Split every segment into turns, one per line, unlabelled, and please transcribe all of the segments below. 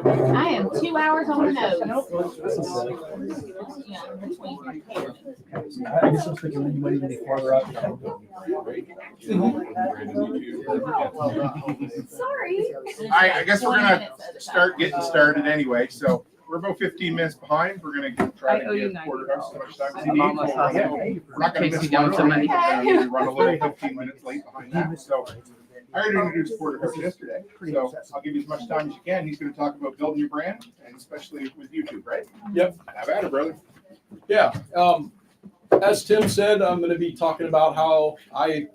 I am 2 hours on the nose. Yeah, between.
I guess I was thinking you might even be farther out.
Sorry.
I guess we're gonna start getting started anyway. So we're about 15 minutes behind. We're gonna try to give Porterhouse as much time as he needs. We're not gonna miss one. We run a little 15 minutes late behind that. So I already introduced Porterhouse yesterday, so I'll give you as much time as you can. He's going to talk about building your brand, and especially with YouTube, right?
Yep.
Have at it, brother.
Yeah. As Tim said, I'm going to be talking about how I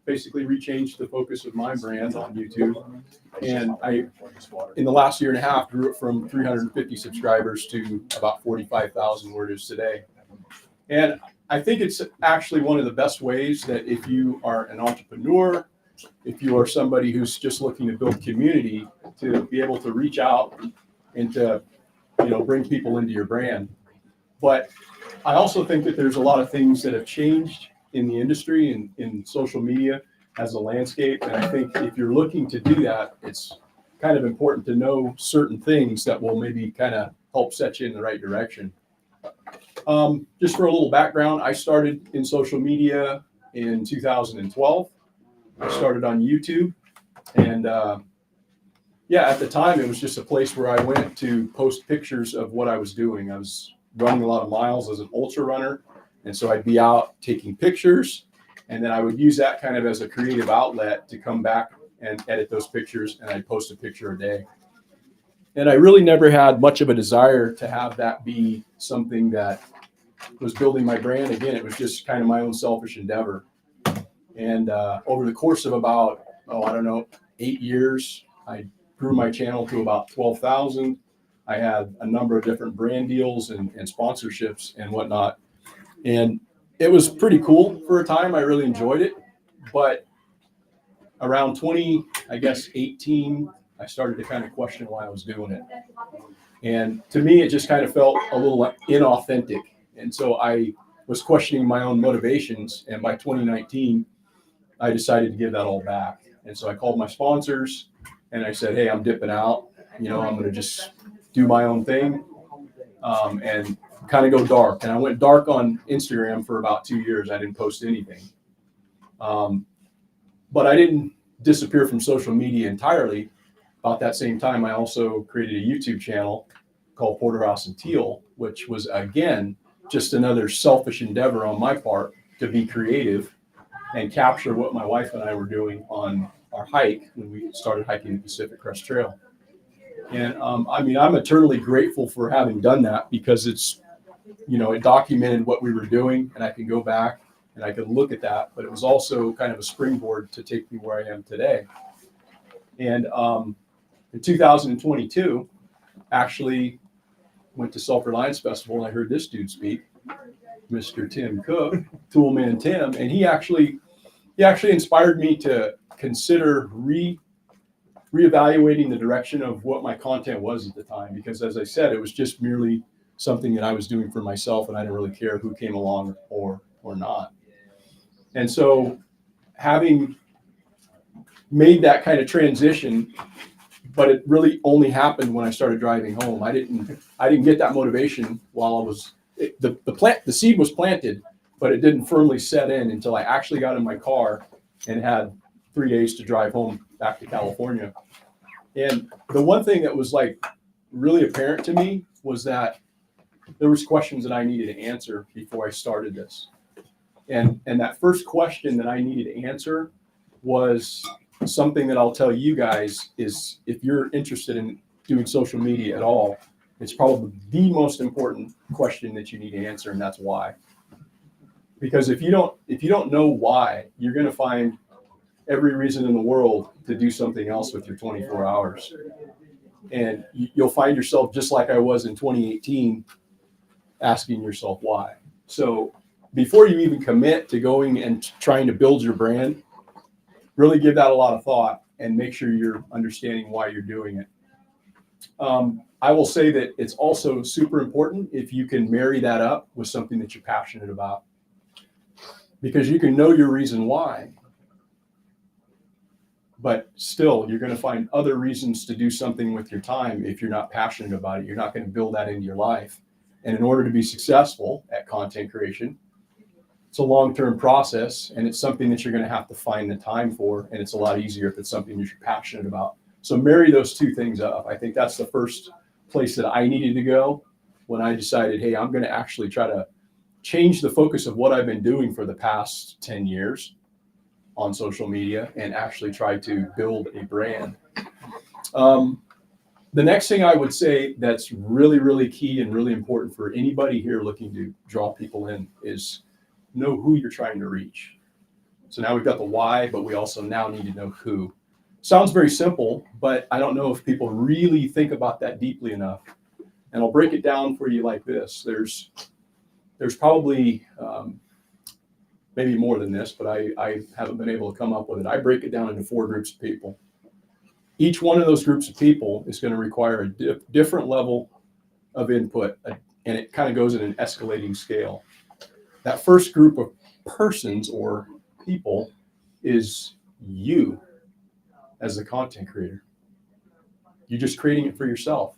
basically rechanged the focus of my brand on YouTube. And I, in the last year and a half, grew it from 350 subscribers to about 45,000 where it is today. And I think it's actually one of the best ways that if you are an entrepreneur, if you are somebody who's just looking to build community, to be able to reach out and to, bring people into your brand. But I also think that there's a lot of things that have changed in the industry and in social media as a landscape. And I think if you're looking to do that, it's kind of important to know certain things that will maybe kind of help set you in the right direction. Just for a little background, I started in social media in 2012. I started on YouTube, and at the time it was just a place where I went to post pictures of what I was doing. I was running a lot of miles as an ultra runner, and so I'd be out taking pictures, and then I would use that kind of as a creative outlet to come back and edit those pictures, and I'd post a picture a day. And I really never had much of a desire to have that be something that was building my brand. Again, it was just kind of my own selfish endeavor. And over the course of about, 8 years, I grew my channel to about 12,000. I had a number of different brand deals and sponsorships and whatnot. And it was pretty cool for a time. I really enjoyed it. But around 18, I started to kind of question why I was doing it. And to me, it just kind of felt a little inauthentic. And so I was questioning my own motivations. And by 2019, I decided to give that all back. And so I called my sponsors and I said, hey, I'm dipping out. I'm going to just do my own thing and kind of go dark. And I went dark on Instagram for about 2 years. I didn't post anything. But I didn't disappear from social media entirely. About that same time, I also created a YouTube channel called Porterhouse and Teal, which was, again, just another selfish endeavor on my part to be creative and capture what my wife and I were doing on our hike when we started hiking the Pacific Crest Trail. And I'm eternally grateful for having done that because it's, it documented what we were doing, and I can go back and I can look at that, but it was also kind of a springboard to take me where I am today. And in 2022, actually went to Self-Reliance Festival, and I heard this dude speak, Mr. Tim Cook, Toolman Tim, and he actually inspired me to consider reevaluating the direction of what my content was at the time, because as I said, it was just merely something that I was doing for myself, and I didn't really care who came along or not. And so having made that kind of transition, but it really only happened when I started driving home. I didn't get that motivation while I was the seed was planted, but it didn't firmly set in until I actually got in my car and had 3 days to drive home back to California. And the one thing that was like really apparent to me was that there was questions that I needed to answer before I started this. And that first question that I needed to answer was something that I'll tell you guys is, if you're interested in doing social media at all, it's probably the most important question that you need to answer, and that's why. Because if you don't know why, you're going to find every reason in the world to do something else with your 24 hours. And you'll find yourself just like I was in 2018, asking yourself why. So before you even commit to going and trying to build your brand, really give that a lot of thought and make sure you're understanding why you're doing it. I will say that it's also super important if you can marry that up with something that you're passionate about, because you can know your reason why, But still, you're going to find other reasons to do something with your time. If you're not passionate about it, you're not going to build that into your life. And in order to be successful at content creation, it's a long-term process, and it's something that you're going to have to find the time for. And it's a lot easier if it's something that you're passionate about. So marry those two things up. I think that's the first place that I needed to go when I decided, hey, I'm going to actually try to change the focus of what I've been doing for the past 10 years on social media and actually try to build a brand. The next thing I would say that's really, really key and really important for anybody here looking to draw people in is know who you're trying to reach. So now we've got the why, but we also now need to know who. Sounds very simple, but I don't know if people really think about that deeply enough. And I'll break it down for you like this. There's probably maybe more than this, but I haven't been able to come up with it. I break it down into 4 groups of people. Each one of those groups of people is going to require a different level of input, and it kind of goes in an escalating scale. That first group of persons or people is you as the content creator. You're just creating it for yourself.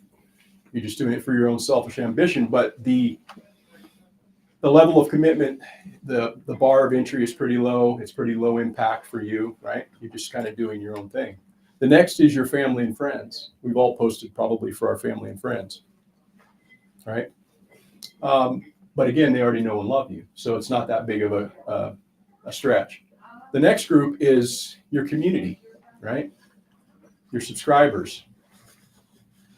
You're just doing it for your own selfish ambition, but the level of commitment, the bar of entry is pretty low. It's pretty low impact for you, right? You're just kind of doing your own thing. The next is your family and friends. We've all posted probably for our family and friends, right? But again, they already know and love you, so it's not that big of a stretch. The next group is your community, right? Your subscribers.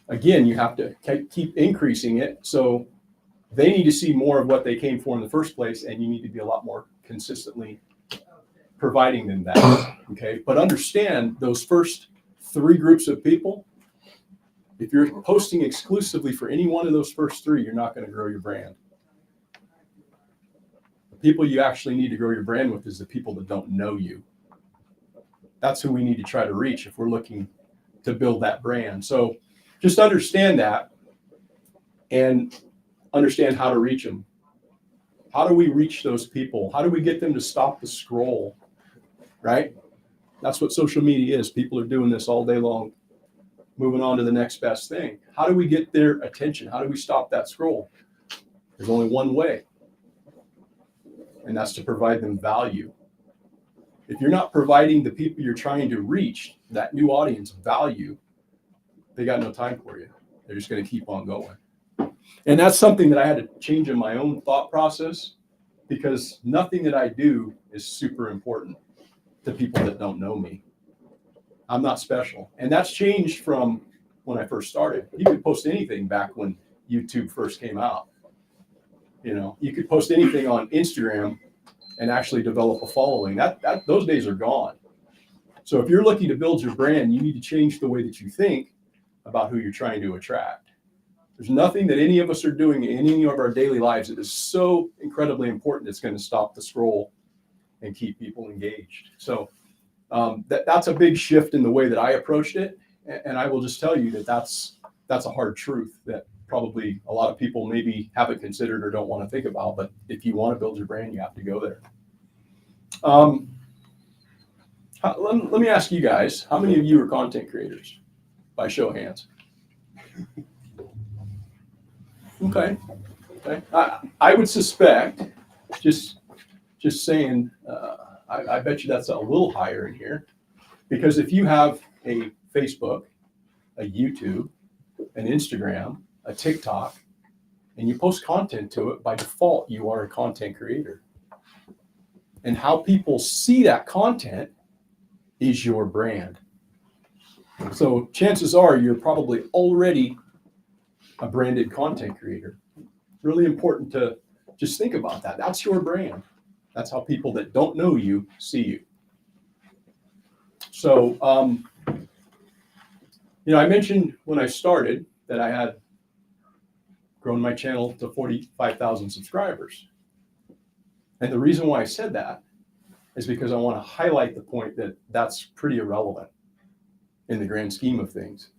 Again, you have to keep increasing it, so they need to see more of what they came for in the first place, and you need to be a lot more consistently providing them that, okay? But understand those first 3 groups of people, if you're posting exclusively for any one of those first 3, you're not going to grow your brand. The people you actually need to grow your brand with is the people that don't know you. That's who we need to try to reach if we're looking to build that brand. So just understand that and understand how to reach them. How do we reach those people? How do we get them to stop the scroll, right? That's what social media is. People are doing this all day long, moving on to the next best thing. How do we get their attention? How do we stop that scroll? There's only one way, and that's to provide them value. If you're not providing the people you're trying to reach, that new audience, value, they got no time for you. They're just going to keep on going. And that's something that I had to change in my own thought process, because nothing that I do is super important to people that don't know me. I'm not special. And that's changed from when I first started. You could post anything back when YouTube first came out. You know, you could post anything on Instagram and actually develop a following. Those days are gone. So if you're looking to build your brand, you need to change the way that you think about who you're trying to attract. There's nothing that any of us are doing in any of our daily lives that is so incredibly important it's going to stop the scroll and keep people engaged. So that's a big shift in the way that I approached it. And I will just tell you that that's a hard truth that probably a lot of people maybe haven't considered or don't want to think about. But if you want to build your brand, you have to go there. Let me ask you guys, how many of you are content creators? By show of hands. Okay. I would suspect, just saying, I bet you that's a little higher in here, because if you have a Facebook, a YouTube, an Instagram, a TikTok, and you post content to it, by default, you are a content creator. And how people see that content is your brand. So chances are you're probably already a branded content creator. Really important to just think about that. That's your brand. That's how people that don't know you see you. So, I mentioned when I started that I had grown my channel to 45,000 subscribers. And the reason why I said that is because I want to highlight the point that that's pretty irrelevant in the grand scheme of things.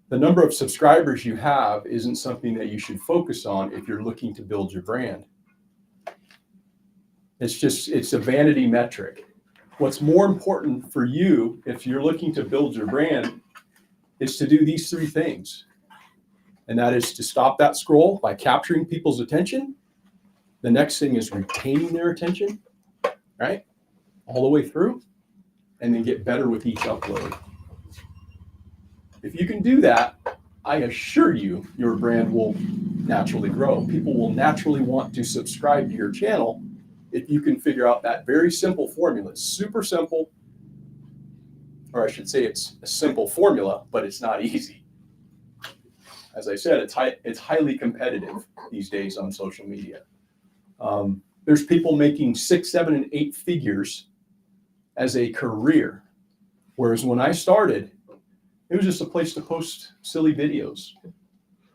The number of subscribers you have isn't something that you should focus on if you're looking to build your brand. It's a vanity metric. What's more important for you, if you're looking to build your brand, is to do these 3 things. And that is to stop that scroll by capturing people's attention. The next thing is retaining their attention, right? All the way through, and then get better with each upload. If you can do that, I assure you, your brand will naturally grow. People will naturally want to subscribe to your channel if you can figure out that very simple formula. It's super simple, or I should say it's a simple formula, but it's not easy. As I said, it's highly competitive these days on social media. There's people making 6, 7, and 8 figures as a career. Whereas when I started, it was just a place to post silly videos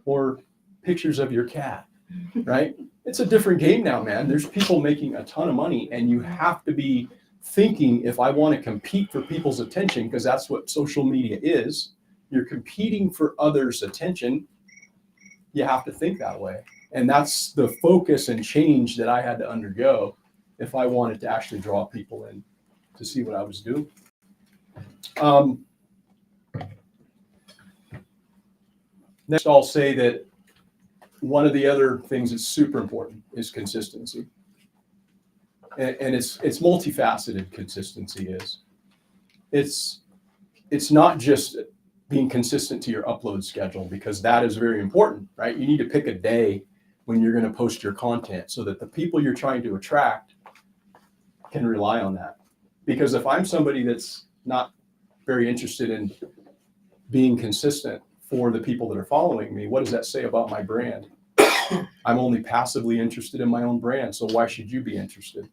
or pictures of your cat, right? It's a different game now, man. There's people making a ton of money, and you have to be thinking, if I want to compete for people's attention, because that's what social media is, you're competing for others' attention, you have to think that way. And that's the focus and change that I had to undergo if I wanted to actually draw people in to see what I was doing. Next, I'll say that one of the other things that's super important is consistency. And it's multifaceted. Consistency is. It's not just being consistent to your upload schedule, because that is very important, right? You need to pick a day when you're going to post your content so that the people you're trying to attract can rely on that. Because if I'm somebody that's not very interested in being consistent for the people that are following me, what does that say about my brand? I'm only passively interested in my own brand, so why should you be interested?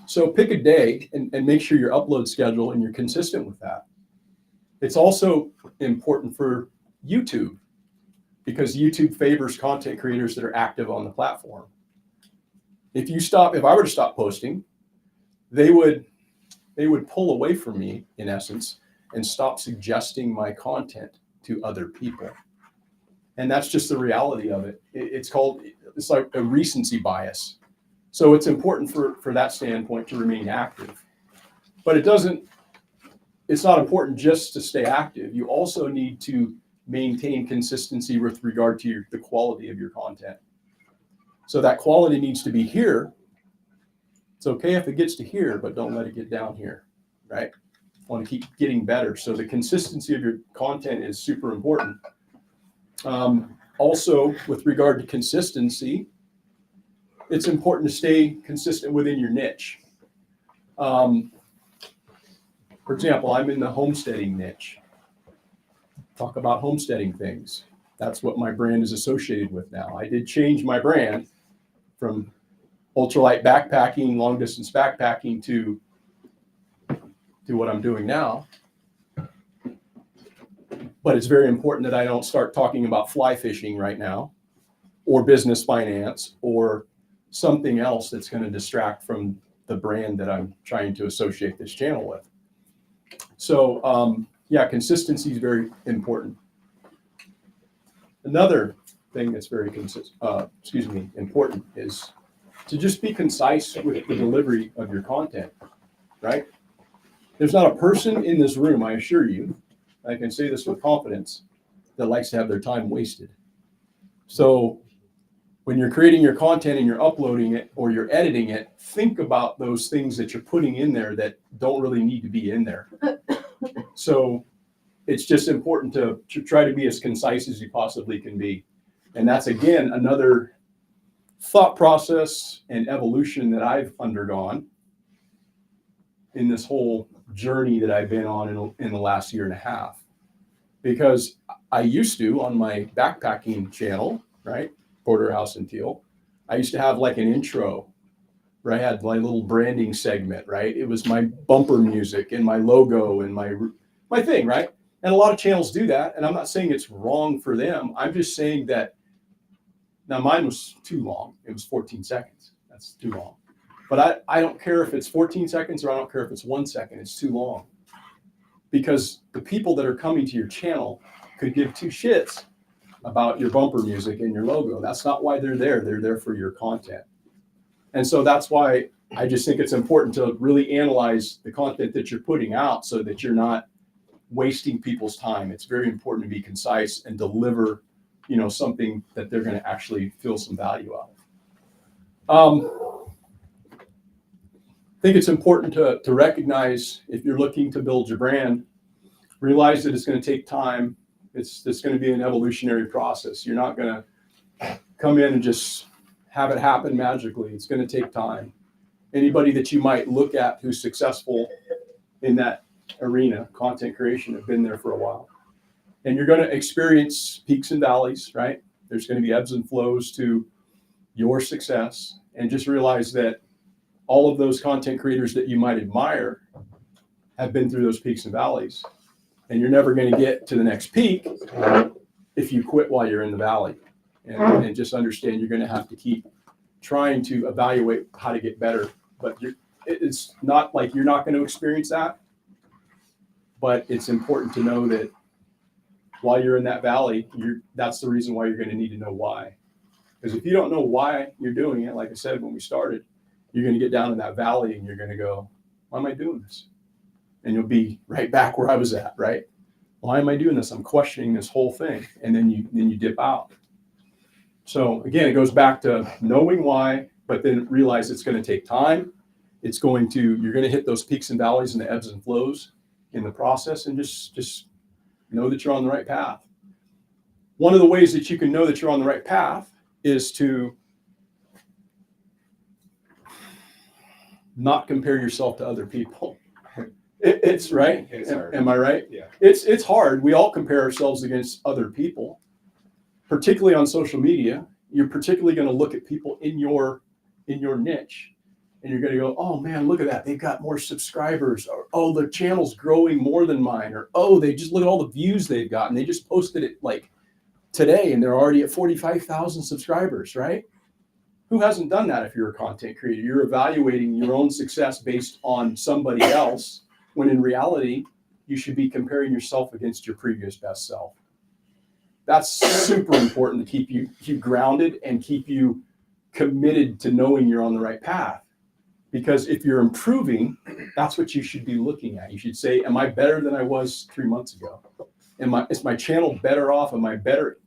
So pick a day and make sure your upload schedule and you're consistent with that. It's also important for YouTube, because YouTube favors content creators that are active on the platform. If I were to stop posting, they would pull away from me, in essence, and stop suggesting my content to other people. And that's just the reality of it. It's like a recency bias. So it's important for that standpoint to remain active. But it's not important just to stay active. You also need to maintain consistency with regard to the quality of your content. So that quality needs to be here. It's okay if it gets to here, but don't let it get down here, right? Want to keep getting better. So the consistency of your content is super important. Also, with regard to consistency, it's important to stay consistent within your niche. For example, I'm in the homesteading niche. Talk about homesteading things. That's what my brand is associated with now. I did change my brand from ultralight backpacking, long distance backpacking to what I'm doing now. But it's very important that I don't start talking about fly fishing right now, or business finance, or something else that's going to distract from the brand that I'm trying to associate this channel with. So consistency is very important. Another thing that's very important is to just be concise with the delivery of your content, right? There's not a person in this room, I assure you, I can say this with confidence, that likes to have their time wasted. So when you're creating your content and you're uploading it or you're editing it, think about those things that you're putting in there that don't really need to be in there. So it's just important to try to be as concise as you possibly can be. And that's, again, another thought process and evolution that I've undergone in this whole journey that I've been on in the last year and a half. Because I used to, on my backpacking channel, right, Porterhouse and Teal, I used to have like an intro where I had my little branding segment, right? It was my bumper music and my logo and my thing, right? And a lot of channels do that, and I'm not saying it's wrong for them. I'm just saying that, now mine was too long. It was 14 seconds. That's too long. But I don't care if it's 14 seconds or I don't care if it's 1 second. It's too long. Because the people that are coming to your channel could give two shits about your bumper music and your logo. That's not why they're there. They're there for your content. And so that's why I just think it's important to really analyze the content that you're putting out so that you're not wasting people's time. It's very important to be concise and deliver, something that they're going to actually feel some value out of. I think it's important to recognize, if you're looking to build your brand, realize that it's going to take time. It's going to be an evolutionary process. You're not going to come in and just have it happen magically. It's going to take time. Anybody that you might look at who's successful in that arena, content creation, have been there for a while. And you're going to experience peaks and valleys, right? There's going to be ebbs and flows to your success. And just realize that all of those content creators that you might admire have been through those peaks and valleys. And you're never going to get to the next peak if you quit while you're in the valley. And just understand you're going to have to keep trying to evaluate how to get better. But it's not like you're not going to experience that. But it's important to know that while you're in that valley, that's the reason why you're going to need to know why. Because if you don't know why you're doing it, like I said when we started, you're going to get down in that valley and you're going to go, why am I doing this? And you'll be right back where I was at, right? Why am I doing this? I'm questioning this whole thing. And then you dip out. So again, it goes back to knowing why, but then realize it's going to take time. You're going to hit those peaks and valleys and the ebbs and flows in the process, and just know that you're on the right path. One of the ways that you can know that you're on the right path is to not compare yourself to other people. It's right.
It's hard.
Am I right?
Yeah.
It's hard. We all compare ourselves against other people, particularly on social media. You're particularly going to look at people in your niche, and you're going to go, oh man, look at that. They've got more subscribers, or oh, their channel's growing more than mine, or oh, they just look at all the views they've gotten. They just posted it like today and they're already at 45,000 subscribers, right? Who hasn't done that? If you're a content creator, you're evaluating your own success based on somebody else, when in reality, you should be comparing yourself against your previous best self. That's super important to keep you grounded and keep you committed to knowing you're on the right path. Because if you're improving, that's what you should be looking at. You should say, am I better than I was 3 months ago? Is my channel better off? Am I a better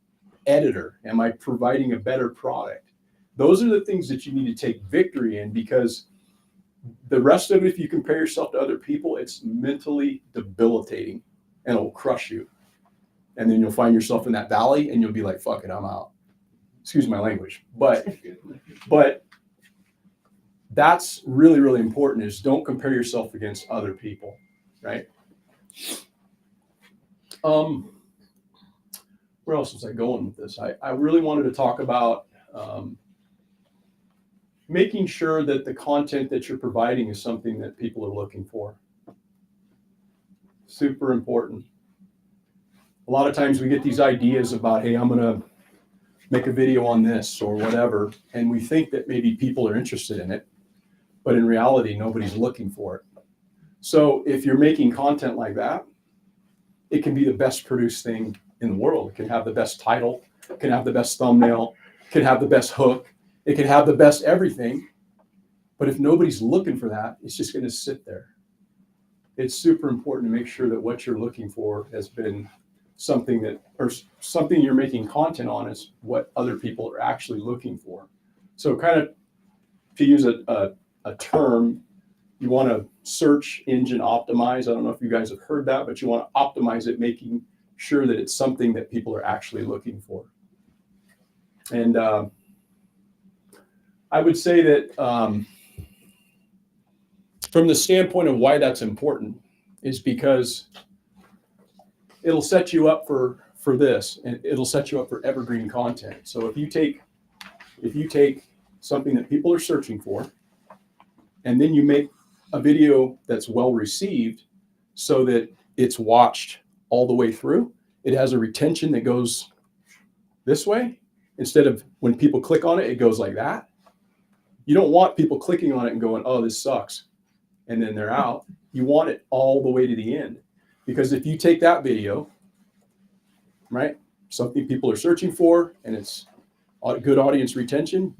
editor? Am I providing a better product? Those are the things that you need to take victory in, because the rest of it, if you compare yourself to other people, it's mentally debilitating and it'll crush you. And then you'll find yourself in that valley and you'll be like, fuck it, I'm out. Excuse my language. But that's really, really important, is don't compare yourself against other people, right? Where else was I going with this? I really wanted to talk about making sure that the content that you're providing is something that people are looking for. Super important. A lot of times we get these ideas about, hey, I'm going to make a video on this or whatever, and we think that maybe people are interested in it, but in reality, nobody's looking for it. So if you're making content like that, it can be the best produced thing in the world. It can have the best title, it can have the best thumbnail, it can have the best hook, it can have the best everything. But if nobody's looking for that, it's just going to sit there. It's super important to make sure that what you're looking for has been something you're making content on is what other people are actually looking for. So kind of, to use a term, you want to search engine optimize. I don't know if you guys have heard that, but you want to optimize it, making sure that it's something that people are actually looking for. And I would say that from the standpoint of why that's important is because it'll set you up for this, and it'll set you up for evergreen content. So if you take something that people are searching for, and then you make a video that's well received so that it's watched all the way through, it has a retention that goes this way, instead of when people click on it, it goes like that. You don't want people clicking on it and going, oh, this sucks, and then they're out. You want it all the way to the end. Because if you take that video, right, something people are searching for, and it's good audience retention,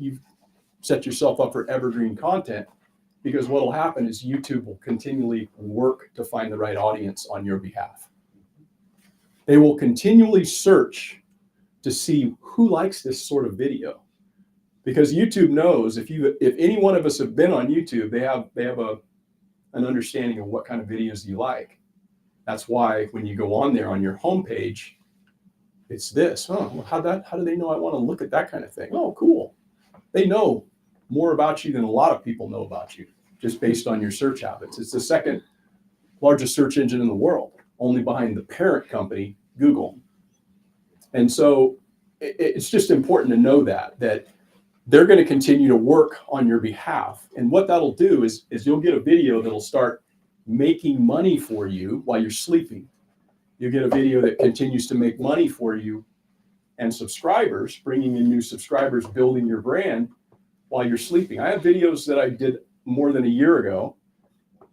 set yourself up for evergreen content, because what will happen is YouTube will continually work to find the right audience on your behalf. They will continually search to see who likes this sort of video, because YouTube knows if any one of us have been on YouTube, they have an understanding of what kind of videos you like. That's why when you go on there on your homepage, it's this. Oh, well, how do they know I want to look at that kind of thing? Oh, cool. They know more about you than a lot of people know about you, just based on your search habits. It's the second largest search engine in the world, only behind the parent company, Google. And so it's just important to know that they're going to continue to work on your behalf. And what that'll do is you'll get a video that'll start making money for you while you're sleeping. You'll get a video that continues to make money for you and subscribers, bringing in new subscribers, building your brand while you're sleeping. I have videos that I did more than a year ago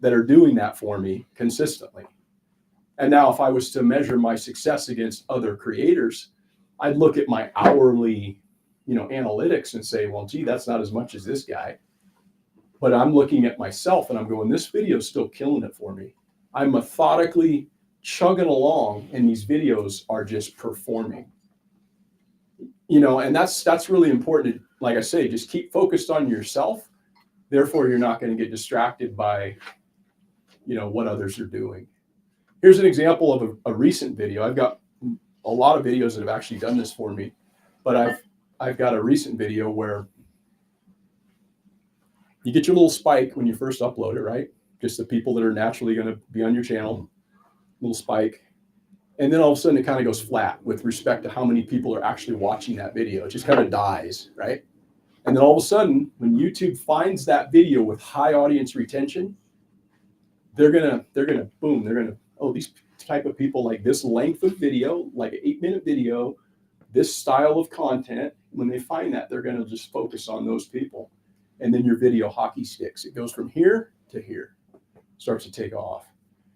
that are doing that for me consistently. And now if I was to measure my success against other creators, I'd look at my hourly, analytics and say, well, gee, that's not as much as this guy. But I'm looking at myself and I'm going, this video is still killing it for me. I'm methodically chugging along and these videos are just performing. And that's really important. Like I say, just keep focused on yourself. Therefore, you're not going to get distracted by, what others are doing. Here's an example of a recent video. I've got a lot of videos that have actually done this for me, but I've got a recent video where you get your little spike when you first upload it, right? Just the people that are naturally going to be on your channel, little spike. And then all of a sudden it kind of goes flat with respect to how many people are actually watching that video. It just kind of dies, right? And then all of a sudden, when YouTube finds that video with high audience retention, they're gonna boom, these type of people like this length of video, like an 8-minute video, this style of content. When they find that, they're gonna just focus on those people. And then your video hockey sticks. It goes from here to here, starts to take off.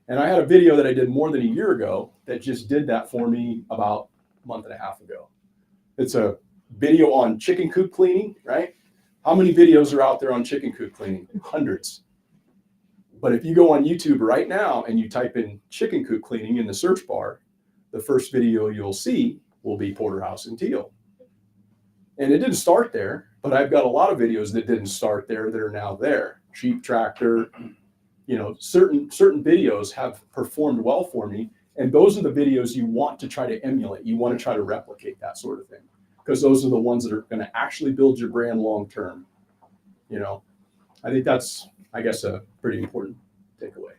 And I had a video that I did more than a year ago that just did that for me about a month and a half ago. It's a video on chicken coop cleaning, right? How many videos are out there on chicken coop cleaning? Hundreds. But if you go on YouTube right now and you type in chicken coop cleaning in the search bar, the first video you'll see will be Porterhouse and Teal. And it didn't start there, but I've got a lot of videos that didn't start there that are now there. Sheep tractor, certain videos have performed well for me. And those are the videos you want to try to emulate. You want to try to replicate that sort of thing, because those are the ones that are going to actually build your brand long term. I think that's, a pretty important takeaway.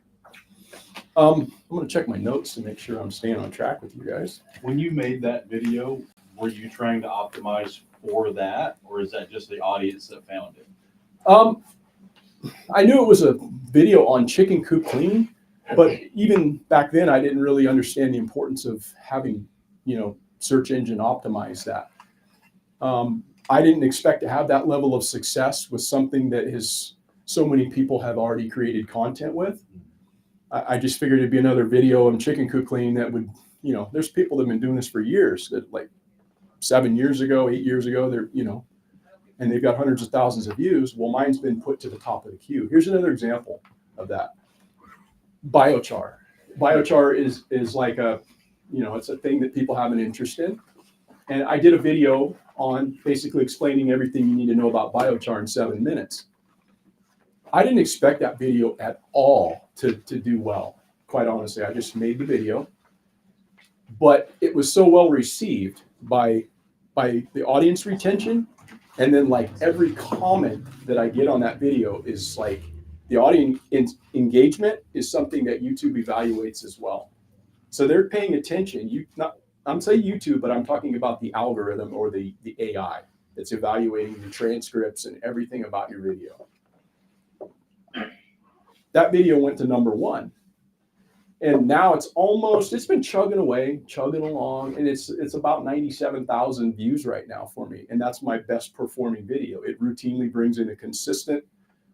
I'm going to check my notes to make sure I'm staying on track with you guys.
When you made that video, were you trying to optimize for that, or is that just the audience that found it?
I knew it was a video on chicken coop cleaning, but even back then I didn't really understand the importance of having, search engine optimize that. I didn't expect to have that level of success with something that so many people have already created content with. I just figured it'd be another video on chicken coop cleaning that would, there's people that have been doing this for years, that like 7 years ago, 8 years ago, they're, and they've got hundreds of thousands of views. Well, mine's been put to the top of the queue. Here's another example of that. Biochar. Biochar is like it's a thing that people have an interest in. And I did a video on basically explaining everything you need to know about biochar in 7 minutes. I didn't expect that video at all to do well. Quite honestly, I just made the video, but it was so well received by the audience retention. And then like every comment that I get on that video is like, the audience engagement is something that YouTube evaluates as well. So they're paying attention. I'm saying YouTube, but I'm talking about the algorithm or the AI that's evaluating the transcripts and everything about your video. That video went to #1. And now it's been chugging along, and it's about 97,000 views right now for me. And that's my best performing video. It routinely brings in a consistent,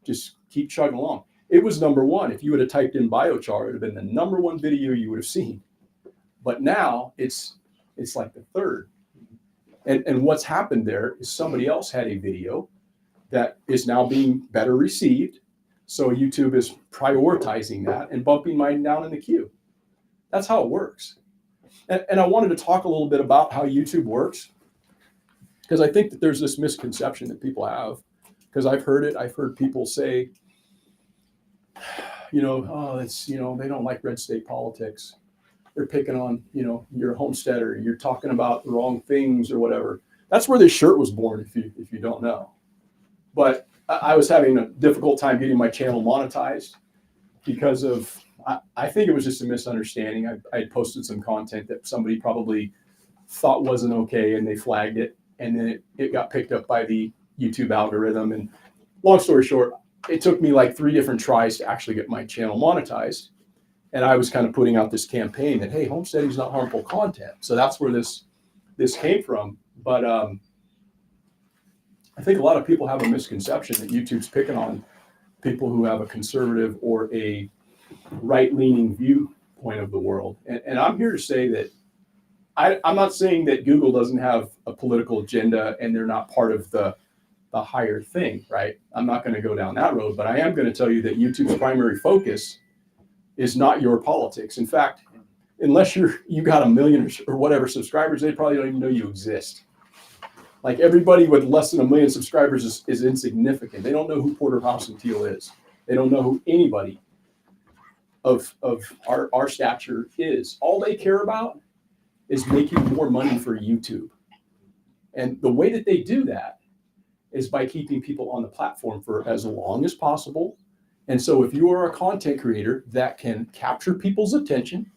just keep chugging along. It was #1. If you would have typed in biochar, it would have been the #1 video you would have seen. But now it's like the third. And what's happened there is somebody else had a video that is now being better received. So YouTube is prioritizing that and bumping mine down in the queue. That's how it works. And I wanted to talk a little bit about how YouTube works, because I think that there's this misconception that people have, because I've heard it. I've heard people say, oh, it's, they don't like red state politics. They're picking on, you're a homesteader. You're talking about the wrong things or whatever. That's where this shirt was born, if you don't know. But I was having a difficult time getting my channel monetized because of, I think it was just a misunderstanding. I had posted some content that somebody probably thought wasn't okay, and they flagged it, and then it got picked up by the YouTube algorithm. And long story short, it took me like 3 different tries to actually get my channel monetized. And I was kind of putting out this campaign that, hey, homesteading is not harmful content. So that's where this came from. But I think a lot of people have a misconception that YouTube's picking on people who have a conservative or a right-leaning viewpoint of the world. And I'm here to say that I'm not saying that Google doesn't have a political agenda and they're not part of the higher thing, right? I'm not going to go down that road, but I am going to tell you that YouTube's primary focus is not your politics. In fact, unless you got 1 million or whatever subscribers, they probably don't even know you exist. Like, everybody with less than 1 million subscribers is insignificant. They don't know who Porterhouse and Teal is. They don't know who anybody of our stature is. All they care about is making more money for YouTube. And the way that they do that is by keeping people on the platform for as long as possible. And so if you are a content creator that can capture people's attention,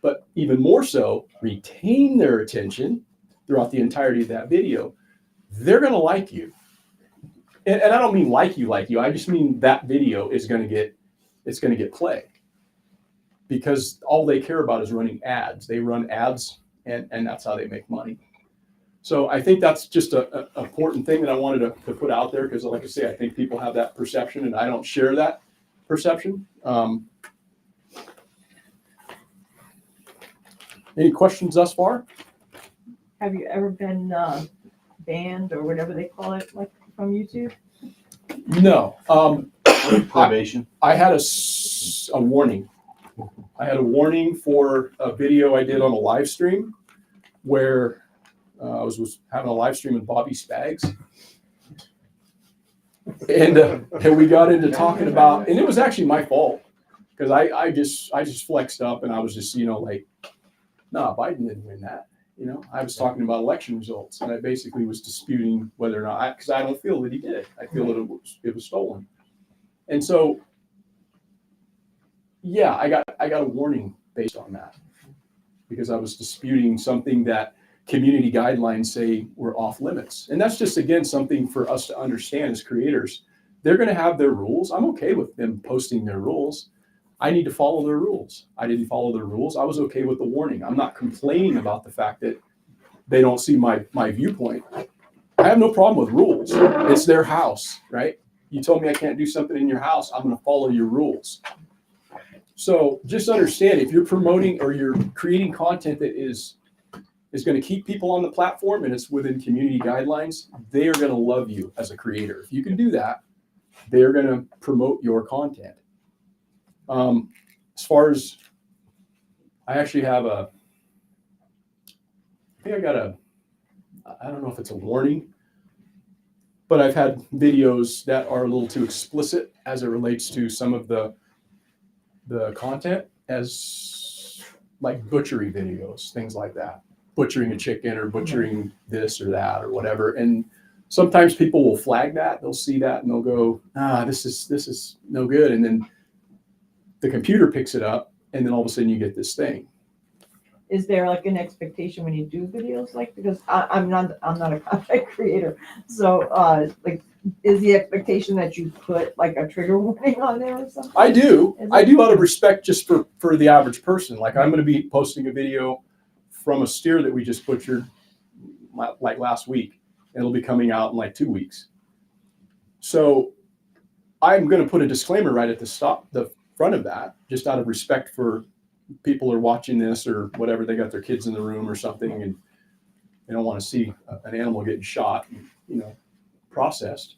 but even more so, retain their attention throughout the entirety of that video, they're going to like you. And I don't mean like you. I just mean that video is going to get play, because all they care about is running ads. They run ads, and that's how they make money. So I think that's just an important thing that I wanted to put out there, because, like I say, I think people have that perception, and I don't share that perception. Any questions thus far?
Have you ever been banned or whatever they call it, like from YouTube?
No.
Probation.
I had a warning. I had a warning for a video I did on a live stream where I was having a live stream with Bobby Spags. And we got into talking about, and it was actually my fault, because I just flexed up, and I was just, like, nah, Biden didn't win that. I was talking about election results, and I basically was disputing whether or not, because I don't feel that he did. I feel that it was stolen. And so, yeah, I got a warning based on that, because I was disputing something that community guidelines say were off limits. And that's just, again, something for us to understand as creators. They're going to have their rules. I'm okay with them posting their rules. I need to follow their rules. I didn't follow their rules. I was okay with the warning. I'm not complaining about the fact that they don't see my viewpoint. I have no problem with rules. It's their house, right? You told me I can't do something in your house. I'm going to follow your rules. So just understand, if you're promoting or you're creating content that is going to keep people on the platform and it's within community guidelines, they are going to love you as a creator. If you can do that, they're going to promote your content. As far as, I actually have I don't know if it's a warning, but I've had videos that are a little too explicit as it relates to some of the content, as like butchery videos, things like that, butchering a chicken or butchering this or that or whatever. And sometimes people will flag that. They'll see that and they'll go, this is no good. And then the computer picks it up, and then all of a sudden you get this thing.
Is there like an expectation when you do videos, because I'm not a content creator, so like, is the expectation that you put like a trigger warning on there or something? I do out of respect, just for the average person. Like, I'm going to be posting a video from a steer that we just butchered like last week. It'll be coming out in like 2 weeks. So I'm going to put a disclaimer right at the front of that, just out of respect for people who are watching this or whatever. They got their kids in the room or something, and they don't want to see an animal getting shot and, processed.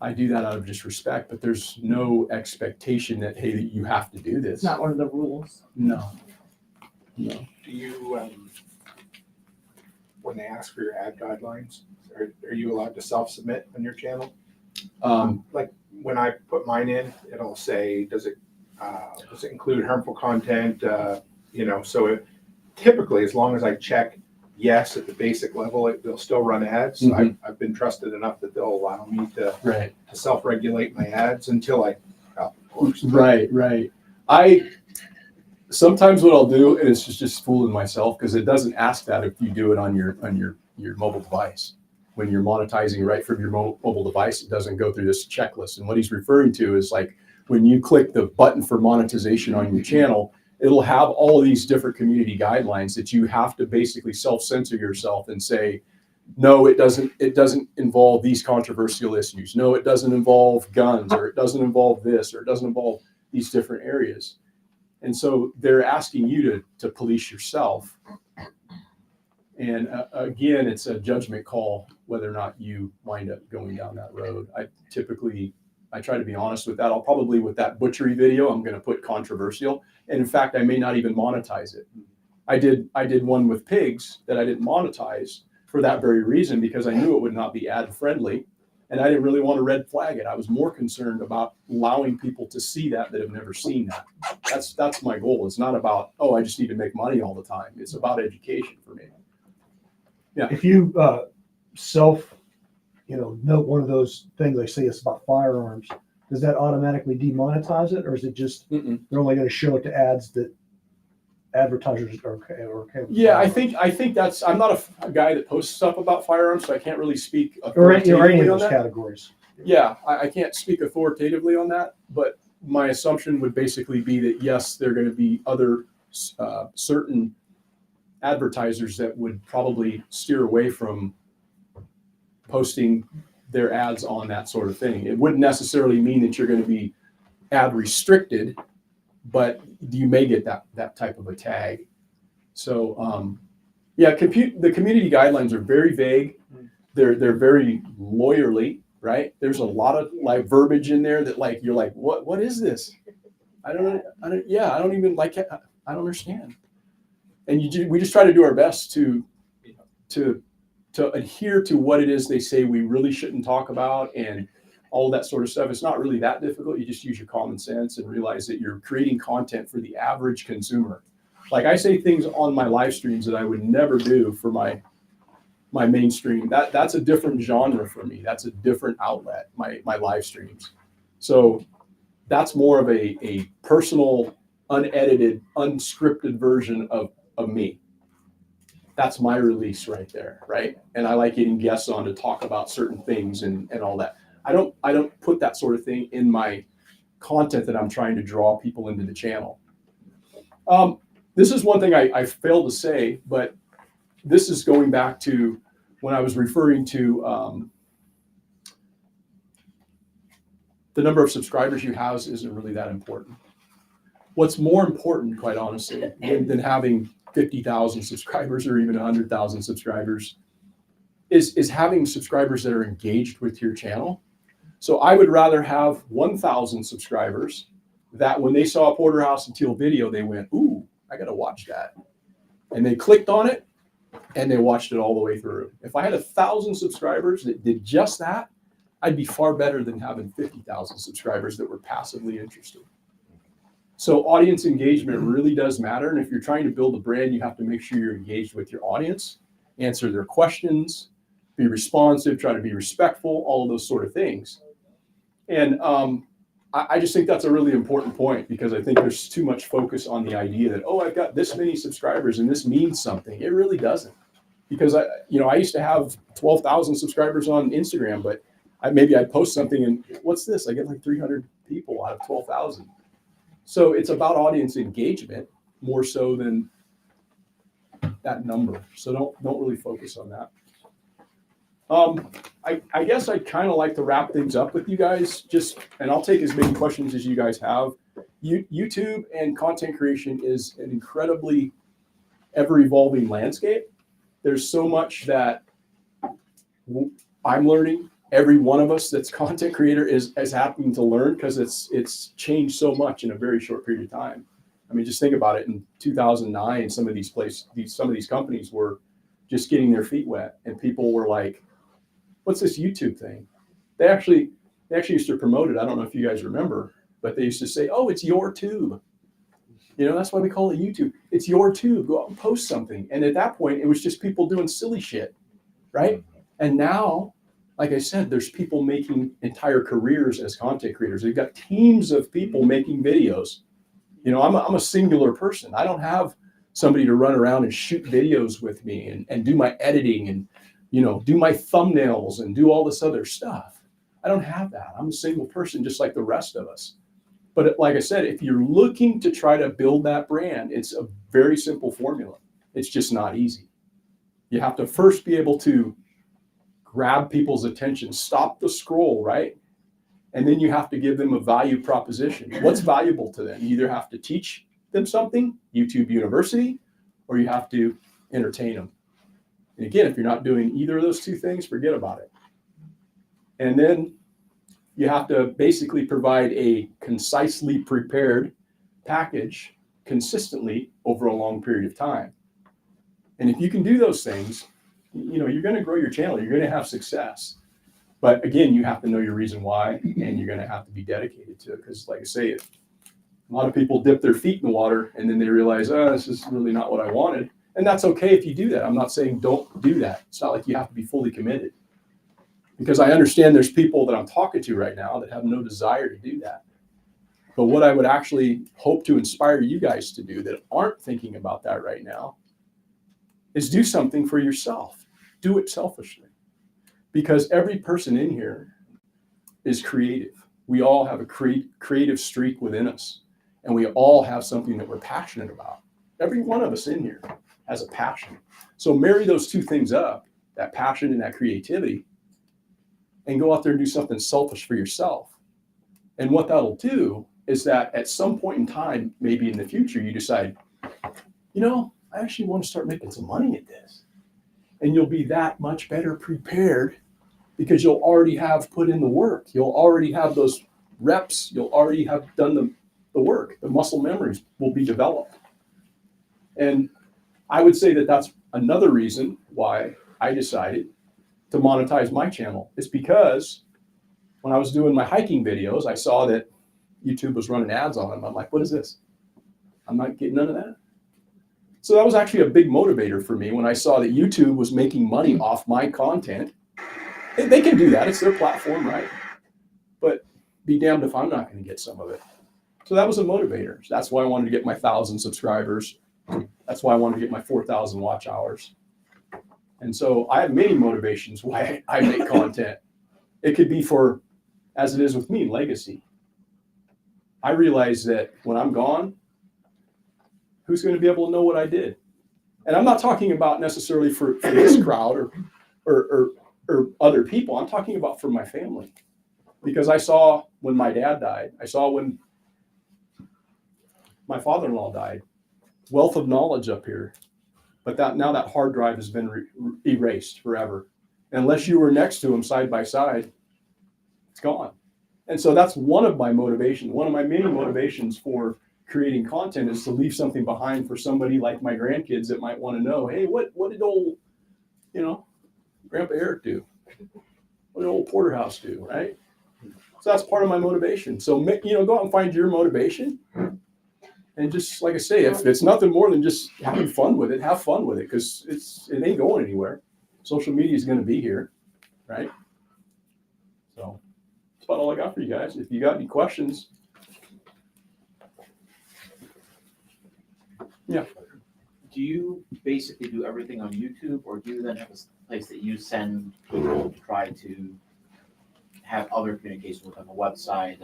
I do that out of just respect, but there's no expectation that, hey, you have to do this.
It's not one of the rules.
No.
Do you, when they ask for your ad guidelines, are you allowed to self-submit on your channel? Like when I put mine in, it'll say, does it include harmful content? So typically, as long as I check yes at the basic level, they'll still run ads.
Mhm.
I've been trusted enough that they'll allow me to
Right.
self-regulate my ads until of course.
Right. Sometimes what I'll do, and it's just fooling myself, because it doesn't ask that if you do it on your mobile device. When you're monetizing right from your mobile device, it doesn't go through this checklist. And what he's referring to is like when you click the button for monetization on your channel, it'll have all of these different community guidelines that you have to basically self-censor yourself and say, no, it doesn't involve these controversial issues. No, it doesn't involve guns, or it doesn't involve this, or it doesn't involve these different areas. And so they're asking you to police yourself. And again, it's a judgment call whether or not you wind up going down that road. I try to be honest with that. I'll probably, with that butchery video, I'm going to put controversial. And in fact, I may not even monetize it. I did one with pigs that I didn't monetize for that very reason, because I knew it would not be ad friendly. And I didn't really want to red flag it. I was more concerned about allowing people to see that have never seen that. That's my goal. It's not about, oh, I just need to make money all the time. It's about education for me. Yeah.
If you note one of those things they say it's about firearms, does that automatically demonetize it, or is it just they're only going to show it to ads that advertisers are okay with?
Yeah, I think that's, I'm not a guy that posts stuff about firearms, so I can't really speak
or any
authoritatively
of
on
those
that.
categories.
Yeah, I can't speak authoritatively on that, but my assumption would basically be that yes, there are going to be other certain advertisers that would probably steer away from posting their ads on that sort of thing. It wouldn't necessarily mean that you're going to be ad restricted, but you may get that type of a tag. So the community guidelines are very vague. They're very lawyerly, right? There's a lot of like verbiage in there that like you're like, what is this? I don't even like it. I don't understand. And we just try to do our best to adhere to what it is they say we really shouldn't talk about and all that sort of stuff. It's not really that difficult. You just use your common sense and realize that you're creating content for the average consumer. Like I say things on my live streams that I would never do for my mainstream. That's a different genre for me. That's a different outlet, my live streams. So that's more of a personal, unedited, unscripted version of me. That's my release right there, right? And I like getting guests on to talk about certain things and all that. I don't put that sort of thing in my content that I'm trying to draw people into the channel. This is one thing I failed to say, but this is going back to when I was referring to the number of subscribers you have isn't really that important. What's more important, quite honestly, than having 50,000 subscribers or even 100,000 subscribers is having subscribers that are engaged with your channel. So I would rather have 1,000 subscribers that when they saw a Porterhouse and Teal video, they went, ooh, I got to watch that. And they clicked on it and they watched it all the way through. If I had 1,000 subscribers that did just that, I'd be far better than having 50,000 subscribers that were passively interested. So audience engagement really does matter. And if you're trying to build a brand, you have to make sure you're engaged with your audience, answer their questions, be responsive, try to be respectful, all of those sort of things. And I just think that's a really important point, because I think there's too much focus on the idea that, oh, I've got this many subscribers and this means something. It really doesn't. Because I used to have 12,000 subscribers on Instagram, but maybe I'd post something and what's this? I get like 300 people out of 12,000. So it's about audience engagement more so than that number. So don't really focus on that. I guess I'd kind of like to wrap things up with you guys, and I'll take as many questions as you guys have. YouTube and content creation is an incredibly ever-evolving landscape. There's so much that I'm learning every one of us that's content creator is happening to learn, because it's changed so much in a very short period of time. I mean, just think about it. In 2009, some of these companies were just getting their feet wet, and people were like, "What's this YouTube thing?" They actually used to promote it. I don't know if you guys remember, but they used to say, "Oh, it's your tube." You know, that's why we call it YouTube. It's your tube. Go out and post something. And at that point, it was just people doing silly shit, right? And now, like I said, there's people making entire careers as content creators. They've got teams of people making videos. You know, I'm a singular person. I don't have somebody to run around and shoot videos with me and do my editing and, you know, do my thumbnails and do all this other stuff. I don't have that. I'm a single person just like the rest of us. But like I said, if you're looking to try to build that brand, it's a very simple formula. It's just not easy. You have to first be able to grab people's attention, stop the scroll, right? And then you have to give them a value proposition. What's valuable to them? You either have to teach them something, YouTube University, or you have to entertain them. And again, if you're not doing either of those two things, forget about it. And then you have to basically provide a concisely prepared package consistently over a long period of time. And if you can do those things, you know, you're going to grow your channel. You're going to have success. But again, you have to know your reason why, and you're going to have to be dedicated to it. Because like I say, a lot of people dip their feet in the water and then they realize, oh, this is really not what I wanted. And that's okay if you do that. I'm not saying don't do that. It's not like you have to be fully committed. Because I understand there's people that I'm talking to right now that have no desire to do that. But what I would actually hope to inspire you guys to do that aren't thinking about that right now is do something for yourself. Do it selfishly. Because every person in here is creative. We all have a creative streak within us. And we all have something that we're passionate about. Every one of us in here has a passion. So marry those two things up, that passion and that creativity, and go out there and do something selfish for yourself. And what that'll do is that at some point in time, maybe in the future, you decide, you know, I actually want to start making some money at this. And you'll be that much better prepared because you'll already have put in the work. You'll already have those reps. You'll already have done the work. The muscle memories will be developed. And I would say that that's another reason why I decided to monetize my channel. It's because when I was doing my hiking videos, I saw that YouTube was running ads on them. I'm like, what is this? I'm not getting none of that. So that was actually a big motivator for me when I saw that YouTube was making money off my content. They can do that. It's their platform, right? But be damned if I'm not going to get some of it. So that was a motivator. That's why I wanted to get my 1,000 subscribers. That's why I wanted to get my 4,000 watch hours. And so I have many motivations why I make content. It could be for, as it is with me, legacy. I realize that when I'm gone, who's going to be able to know what I did? And I'm not talking about necessarily for this crowd or other people. I'm talking about for my family. Because I saw when my dad died, I saw when my father-in-law died, wealth of knowledge up here. But now that hard drive has been erased forever. And unless you were next to him side by side, it's gone. And so that's one of my motivations. One of my many motivations for creating content is to leave something behind for somebody like my grandkids that might want to know, hey, what did old, Grandpa Eric do? What did old Porterhouse do, right? So that's part of my motivation. So, go out and find your motivation. And just like I say, if it's nothing more than just having fun with it, have fun with it, because it ain't going anywhere. Social media is going to be here, right? So that's about all I got for you guys. If you got any questions. Yeah.
Do you basically do everything on YouTube, or do you then have a place that you send people to try to have other communication with, like a website,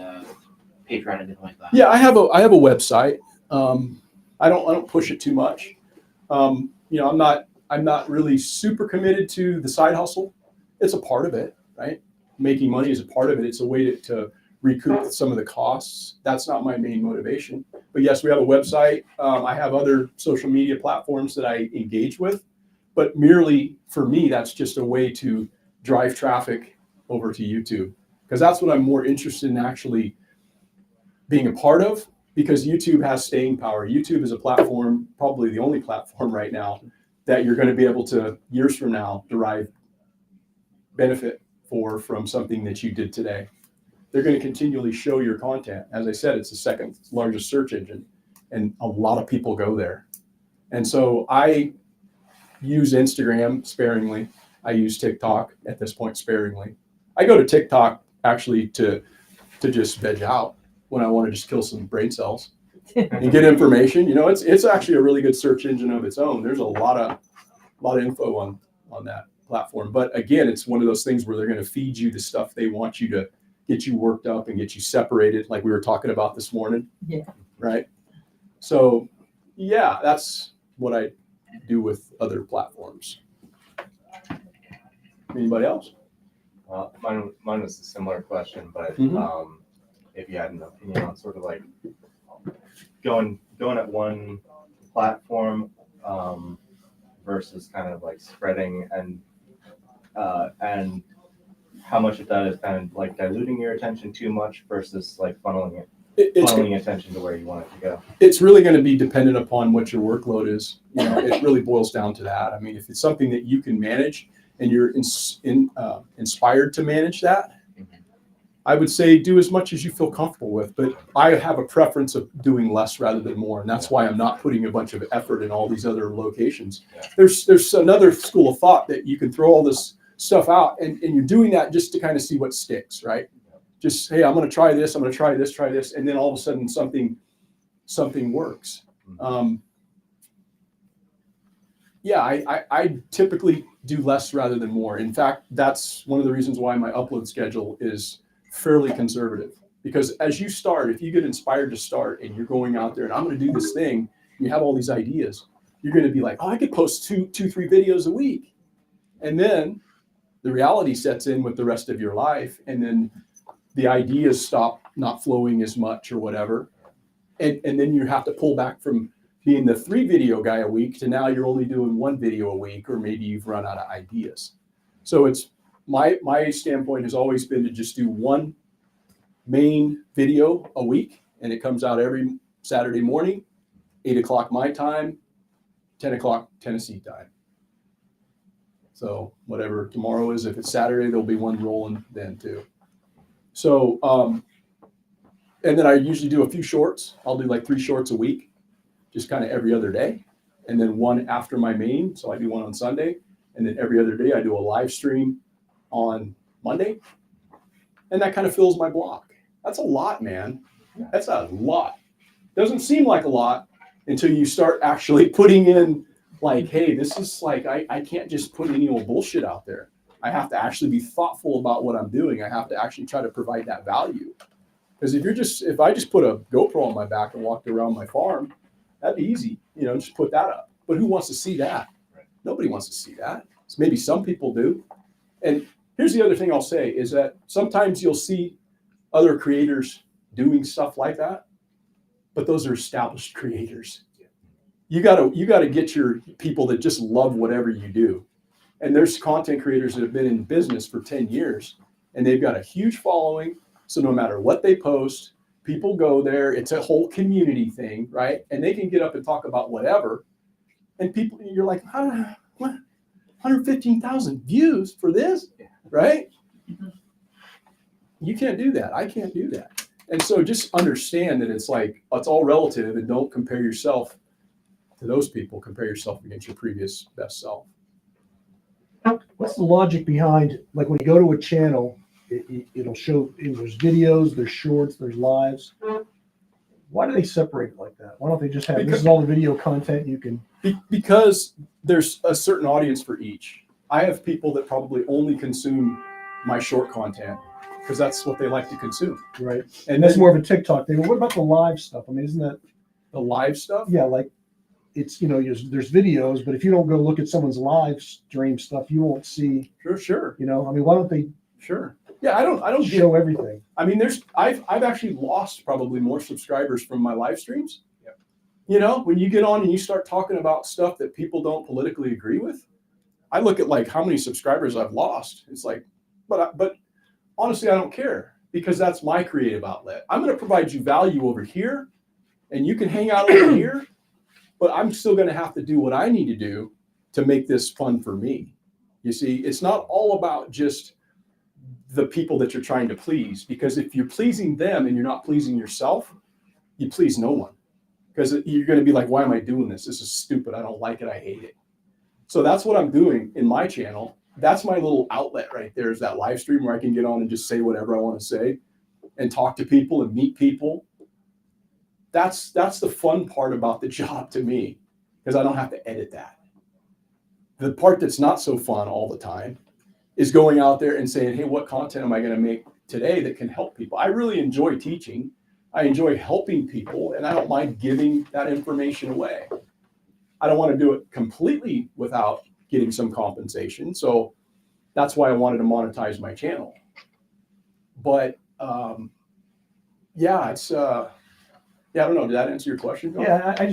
Patreon, anything like that?
Yeah, I have a website. I don't push it too much. I'm not really super committed to the side hustle. It's a part of it, right? Making money is a part of it. It's a way to recoup some of the costs. That's not my main motivation. But yes, we have a website. I have other social media platforms that I engage with, but merely for me, that's just a way to drive traffic over to YouTube, because that's what I'm more interested in actually being a part of, because YouTube has staying power. YouTube is a platform, probably the only platform right now, that you're going to be able to, years from now, derive benefit from something that you did today. They're going to continually show your content. As I said, it's the second largest search engine, and a lot of people go there. And so I use Instagram sparingly. I use TikTok at this point sparingly. I go to TikTok actually to just veg out when I want to just kill some brain cells and get information. You know, it's actually a really good search engine of its own. There's a lot of info on that platform. But again, it's one of those things where they're going to feed you the stuff they want you to get you worked up and get you separated, like we were talking about this morning.
Yeah.
Right. So yeah, that's what I do with other platforms. Anybody else?
Mine was a similar question, but if you had an opinion on sort of like going at one platform versus kind of like spreading, and how much of that is kind of like diluting your attention too much versus like funneling attention to where you want it to go.
It's really going to be dependent upon what your workload is. You know, it really boils down to that. I mean, if it's something that you can manage and you're inspired to manage that, I would say do as much as you feel comfortable with. But I have a preference of doing less rather than more, and that's why I'm not putting a bunch of effort in all these other locations. There's another school of thought that you can throw all this stuff out, and you're doing that just to kind of see what sticks, right? Just, hey, I'm going to try this, I'm going to try this, and then all of a sudden something works. I typically do less rather than more. In fact, that's one of the reasons why my upload schedule is fairly conservative. Because as you start, if you get inspired to start and you're going out there and I'm going to do this thing, and you have all these ideas, you're going to be like, oh, I could post two, 3 videos a week. And then the reality sets in with the rest of your life, and then the ideas stop not flowing as much or whatever. And then you have to pull back from being the 3 video guy a week to now you're only doing 1 video a week, or maybe you've run out of ideas. So it's my standpoint has always been to just do 1 main video a week, and it comes out every Saturday morning, 8 o'clock my time, 10 o'clock Tennessee time. So whatever tomorrow is, if it's Saturday, there'll be 1 rolling then too. So, and then I usually do a few shorts. I'll do like 3 shorts a week, just kind of every other day. And then 1 after my main. So I do 1 on Sunday, and then every other day I do a live stream on Monday. And that kind of fills my block. That's a lot, man. That's a lot. Doesn't seem like a lot until you start actually putting in like, hey, this is like, I can't just put any old bullshit out there. I have to actually be thoughtful about what I'm doing. I have to actually try to provide that value. Because if I just put a GoPro on my back and walked around my farm, that'd be easy, just put that up. But who wants to see that? Nobody wants to see that. So maybe some people do. And here's the other thing I'll say is that sometimes you'll see other creators doing stuff like that, but those are established creators. You gotta get your people that just love whatever you do. And there's content creators that have been in business for 10 years and they've got a huge following. So no matter what they post, people go there. It's a whole community thing, right? And they can get up and talk about whatever. And people, you're like, what? 115,000 views for this, right? You can't do that. I can't do that. And so just understand that it's like, it's all relative, and don't compare yourself to those people. Compare yourself against your previous best self.
What's the logic behind, like when you go to a channel, it'll show, there's videos, there's shorts, there's lives. Why do they separate it like that? Why don't they just have, this is all the video content you can?
Because there's a certain audience for each. I have people that probably only consume my short content because that's what they like to consume.
Right.
And
that's
then,
more of a TikTok thing. But what about the live stuff? I mean, isn't that
the live stuff?
Yeah, like it's, there's videos, but if you don't go look at someone's live stream stuff, you won't see.
Sure.
I mean, why don't they?
Sure. Yeah, I don't
show everything.
I mean, I've actually lost probably more subscribers from my live streams. Yep. When you get on and you start talking about stuff that people don't politically agree with, I look at like how many subscribers I've lost. It's like, but honestly, I don't care because that's my creative outlet. I'm going to provide you value over here and you can hang out over here, but I'm still going to have to do what I need to do to make this fun for me. You see, it's not all about just the people that you're trying to please, because if you're pleasing them and you're not pleasing yourself, you please no one, because you're going to be like, why am I doing this? This is stupid. I don't like it. I hate it. So that's what I'm doing in my channel. That's my little outlet right there, is that live stream where I can get on and just say whatever I want to say and talk to people and meet people. That's the fun part about the job to me, because I don't have to edit that. The part that's not so fun all the time is going out there and saying, hey, what content am I going to make today that can help people? I really enjoy teaching. I enjoy helping people, and I don't mind giving that information away. I don't want to do it completely without getting some compensation. So that's why I wanted to monetize my channel. But yeah, it's I don't know. Did that answer your question, Phil?
Yeah, I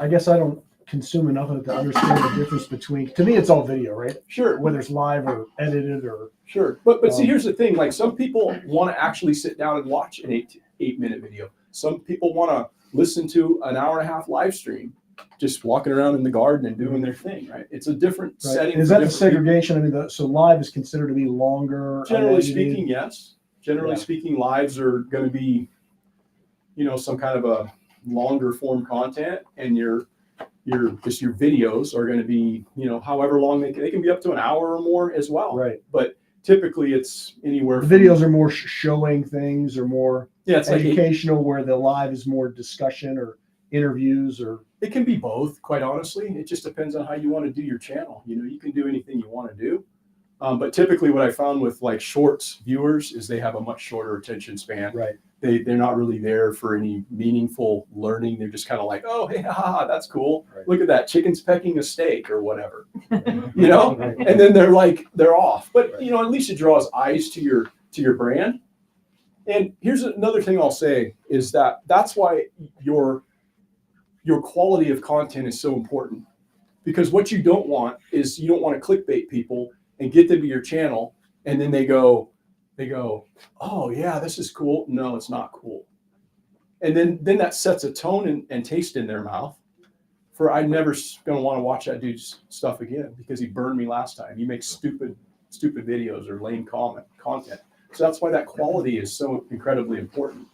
guess I don't consume enough of it to understand the difference between, to me, it's all video, right?
Sure.
Whether it's live or edited or.
Sure. But see, here's the thing. Like, some people want to actually sit down and watch an 8-minute video. Some people want to listen to an hour-and-a-half live stream, just walking around in the garden and doing their thing, right? It's a different
Right.
setting.
Is
for
that the
different people.
segregation? I mean, so live is considered to be longer.
Generally
unedited?
speaking, yes. Generally
Yeah.
speaking, lives are going to be, some kind of a longer form content, and your videos are going to be, however long they can be up to an hour or more as well.
Right.
But typically it's anywhere.
The videos are more showing things, or more
it's like
educational, where the live is more discussion or interviews, or.
it can be both, quite honestly. It just depends on how you want to do your channel. You can do anything you want to do. But typically what I found with like shorts viewers is they have a much shorter attention span.
Right.
They're not really there for any meaningful learning. They're just kind of like, oh, hey, haha, that's cool.
Right.
Look at that, chicken's pecking a steak or whatever,
Right.
and then they're off. But,
Right.
at least it draws eyes to your brand. And here's another thing I'll say is that's why your quality of content is so important, because what you don't want is, you don't want to clickbait people and get them to your channel, and then they go, oh yeah, this is cool. No, it's not cool. And then that sets a tone and taste in their mouth for, I'm never going to want to watch that dude's stuff again, because he burned me last time. He makes stupid videos or lame content. So that's why that quality is so incredibly important,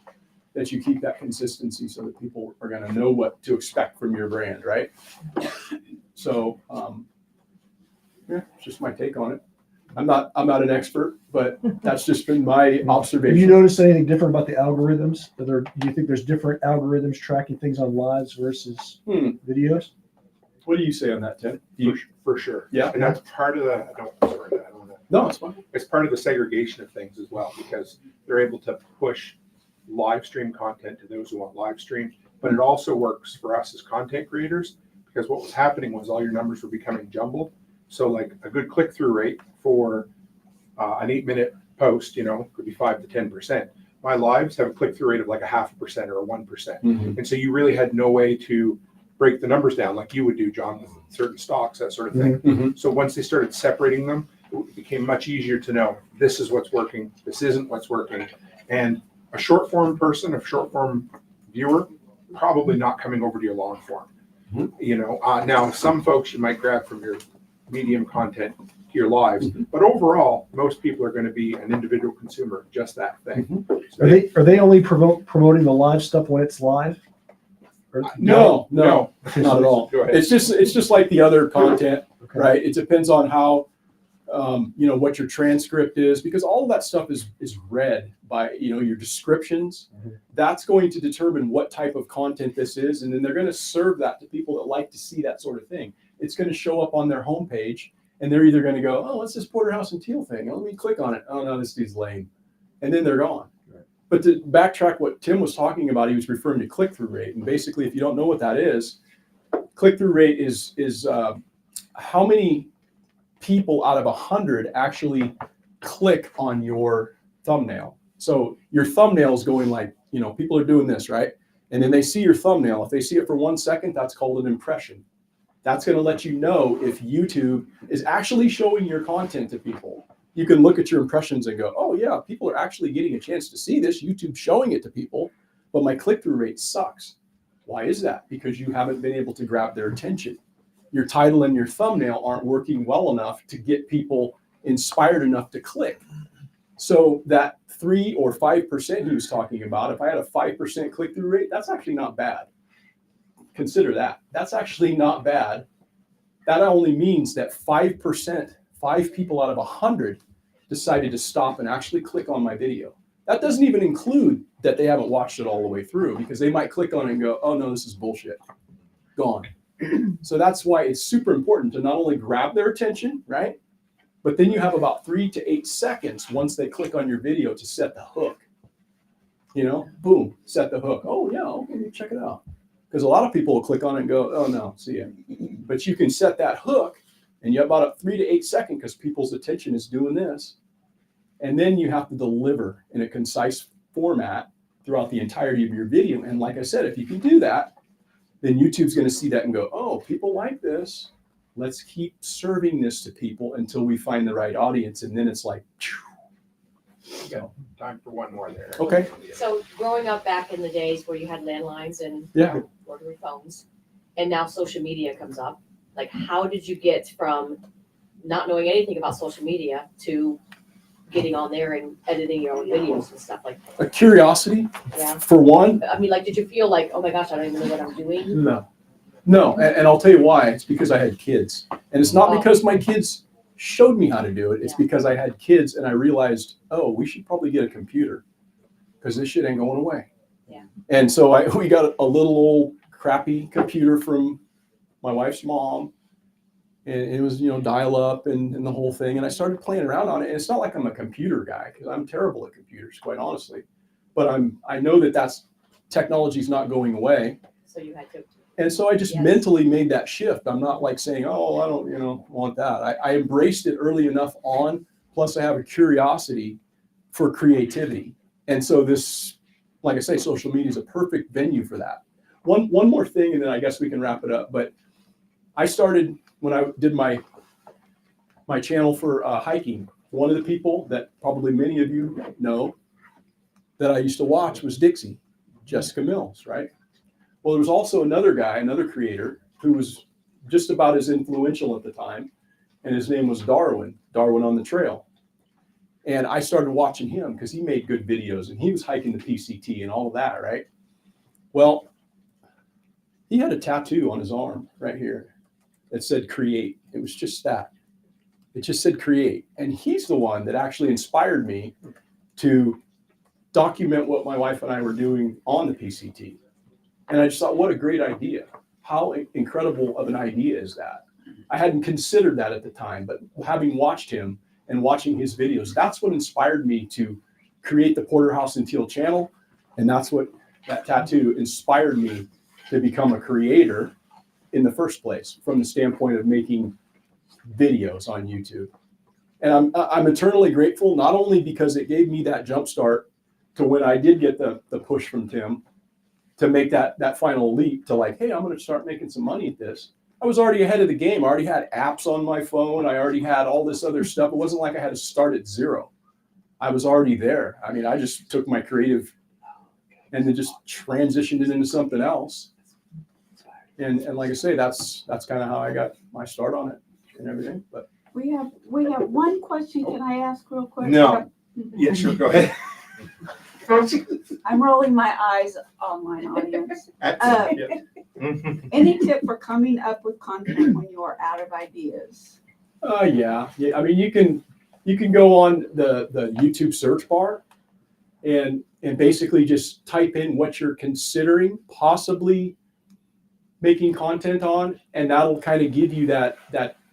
that you keep that consistency so that people are going to know what to expect from your brand, right? So, yeah, it's just my take on it. I'm not an expert, but that's just been my observation.
Have you noticed anything different about the algorithms? Do you think there's different algorithms tracking things on lives versus videos?
What do you say on that, Tim?
For sure.
Yeah.
And that's part of the, I don't know.
No, it's fine.
It's part of the segregation of things as well, because they're able to push live stream content to those who want live stream. But it also works for us as content creators, because what was happening was all your numbers were becoming jumbled. So like a good click-through rate for an 8-minute post, could be 5 to 10%. My lives have a click-through rate of like 0.5% or 1%.
Mm-hmm.
And so you really had no way to break the numbers down like you would do, John, with certain stocks, that sort of thing.
Mm-hmm.
So once they started separating them, it became much easier to know this is what's working, this isn't what's working. And a short form person, a short form viewer, probably not coming over to your long form.
Mm-hmm.
Now some folks you might grab from your medium content to your lives, but overall, most people are going to be an individual consumer of just that thing.
Mm-hmm.
So
Are they only promoting the live stuff when it's live? Or-
No,
no.
not at all.
Go ahead.
It's just like the other content,
Okay.
right? It depends on how, what your transcript is, because all of that stuff is read by, your descriptions.
Mhm.
That's going to determine what type of content this is. And then they're going to serve that to people that like to see that sort of thing. It's going to show up on their homepage, and they're either going to go, oh, what's this Porterhouse and Teal thing? Oh, let me click on it. Oh no, this dude's lame. And then they're gone.
Right.
But to backtrack what Tim was talking about, he was referring to click-through rate. And basically, if you don't know what that is, click-through rate is how many people out of 100 actually click on your thumbnail. So your thumbnail is going like, people are doing this, right? And then they see your thumbnail. If they see it for 1 second, that's called an impression. That's going to let you know if YouTube is actually showing your content to people. you can look at your impressions and go, oh yeah, people are actually getting a chance to see this. YouTube's showing it to people, but my click-through rate sucks. Why is that? Because you haven't been able to grab their attention. Your title and your thumbnail aren't working well enough to get people inspired enough to click. So that 3 or 5% he was talking about, if I had a 5% click-through rate, that's actually not bad. Consider that. That's actually not bad. That only means that 5%, 5 people out of 100 decided to stop and actually click on my video. That doesn't even include that they haven't watched it all the way through, because they might click on it and go, oh no, this is bullshit. Gone. So that's why it's super important to not only grab their attention, right? But then you have about 3 to 8 seconds once they click on your video to set the hook. You know, boom, set the hook. Oh yeah, okay, check it out. Because a lot of people will click on it and go, oh no, see ya. But you can set that hook, and you have about a 3 to 8 second, because people's attention is doing this. And then you have to deliver in a concise format throughout the entirety of your video. And like I said, if you can do that, then YouTube's going to see that and go, oh, people like this. Let's keep serving this to people until we find the right audience. And then it's like,
Go. Time for one more there.
okay.
So growing up back in the days where you had landlines and
Yeah.
rotary phones, and now social media comes up, like how did you get from not knowing anything about social media to getting on there and editing your own videos and stuff like that?
A curiosity,
Yeah.
for one.
I mean, like, did you feel like, oh my gosh, I don't even know what I'm doing?
No. And I'll tell you why. It's because I had kids. And it's not
Oh.
because my kids showed me how to do it. It's
Yeah.
because I had kids and I realized, oh, we should probably get a computer, because this shit ain't going away.
Yeah.
And so we got a little old crappy computer from my wife's mom. And it was, dial up and the whole thing. And I started playing around on it. And it's not like I'm a computer guy, because I'm terrible at computers, quite honestly. But I know that technology's not going away.
So you had to.
And so I just
Yes.
mentally made that shift. I'm not like saying, oh, I don't, want that. I embraced it early enough on. Plus I have a curiosity for creativity. And so this, like I say, social media is a perfect venue for that. One more thing, and then I guess we can wrap it up. But I started, when I did my channel for hiking, one of the people that probably many of you know that I used to watch was Dixie, Jessica Mills, right? Well, there was also another guy, another creator, who was just about as influential at the time, and his name was Darwin on the Trail. And I started watching him because he made good videos, and he was hiking the PCT and all of that, right? Well, he had a tattoo on his arm right here that said create. It was just that. It just said create. And he's the one that actually inspired me to document what my wife and I were doing on the PCT. And I just thought, what a great idea. How incredible of an idea is that? I hadn't considered that at the time, but having watched him and watching his videos, that's what inspired me to create the Porterhouse and Teal channel. And that's what that tattoo inspired me to become a creator in the first place, from the standpoint of making videos on YouTube. And I'm eternally grateful, not only because it gave me that jump start to when I did get the push from Tim to make that final leap to like, hey, I'm going to start making some money at this. I was already ahead of the game. I already had apps on my phone. I already had all this other stuff. It wasn't like I had to start at zero. I was already there. I mean, I just took my creative and then just transitioned it into something else. And like I say, that's kind of how I got my start on it and everything. But
We have one question. Can I ask real quick?
No. Yeah, sure, go ahead.
I'm rolling my eyes, online audience.
Yeah.
Any tip for coming up with content when you are out of ideas?
yeah. I mean, you can go on the YouTube search bar and basically just type in what you're considering possibly making content on, and that'll kind of give you that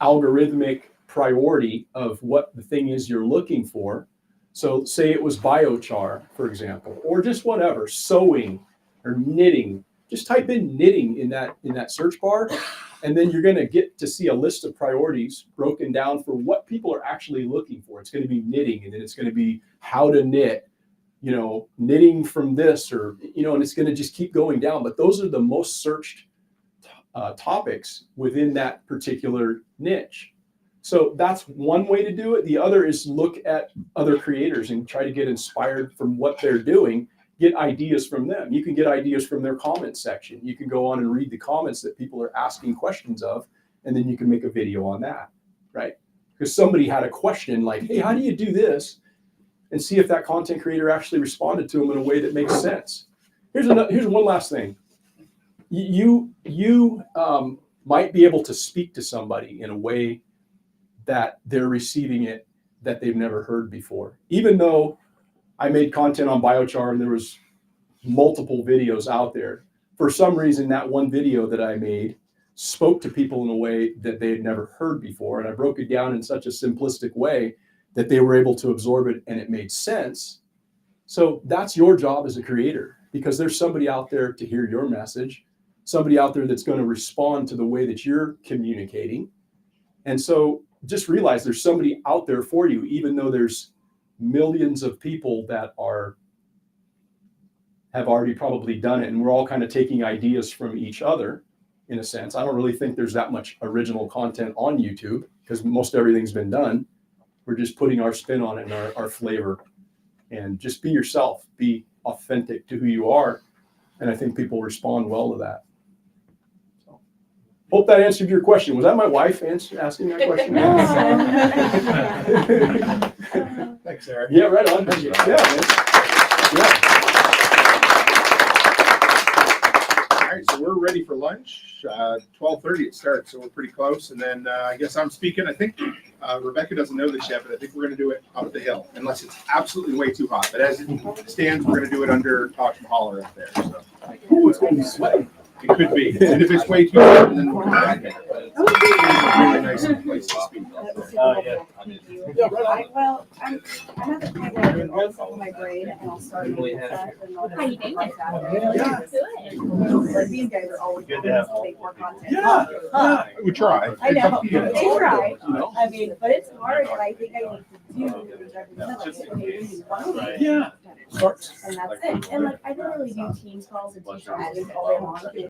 algorithmic priority of what the thing is you're looking for. So say it was biochar, for example, or just whatever, sewing or knitting. Just type in knitting in that search bar, and then you're going to get to see a list of priorities broken down for what people are actually looking for. It's going to be knitting, and then it's going to be how to knit, knitting from this, or, and it's going to just keep going down. But those are the most searched topics within that particular niche. So that's one way to do it. The other is look at other creators and try to get inspired from what they're doing, get ideas from them. You can get ideas from their comment section. You can go on and read the comments that people are asking questions of, and then you can make a video on that, right? Because somebody had a question like, hey, how do you do this? And see if that content creator actually responded to them in a way that makes sense. Here's one last thing. You might be able to speak to somebody in a way that they're receiving it that they've never heard before. Even though I made content on biochar and there was multiple videos out there, for some reason that one video that I made spoke to people in a way that they had never heard before. And I broke it down in such a simplistic way that they were able to absorb it and it made sense. So that's your job as a creator, because there's somebody out there to hear your message, somebody out there that's going to respond to the way that you're communicating. And so just realize there's somebody out there for you, even though there's millions of people that have already probably done it. And we're all kind of taking ideas from each other in a sense. I don't really think there's that much original content on YouTube because most everything's been done. We're just putting our spin on it and our flavor, and just be yourself, be authentic to who you are. And I think people respond well to that. Hope that answered your question. Was that my wife asking that question?
Thanks, Eric.
Yeah, right on. Yeah, man. Yeah.
All right, so we're ready for lunch. 12:30 it starts, so we're pretty close. And then I guess I'm speaking. I think Rebecca doesn't know this yet, but I think we're going to do it up the hill, unless it's absolutely way too hot. But as it stands, we're going to do it under Taj Mahal up there. So.
Ooh, it's going to be sweaty.
It could be. And if it's way too hot, then we'll come back in. But it's a really nice place to speak.
Yeah, right on.
Well, I'm at the point where I can all follow my brain and I'll start doing stuff and all that.
How you doing?
Like these guys are always
Good to
trying
have
to make more content.
Yeah.
We try.
I
It's
know,
up to you.
they try.
You know?
I mean, but it's hard and I think I need to do.
Yeah. Starts.
And that's it. And like, I don't really do Teams calls and teach them all day long.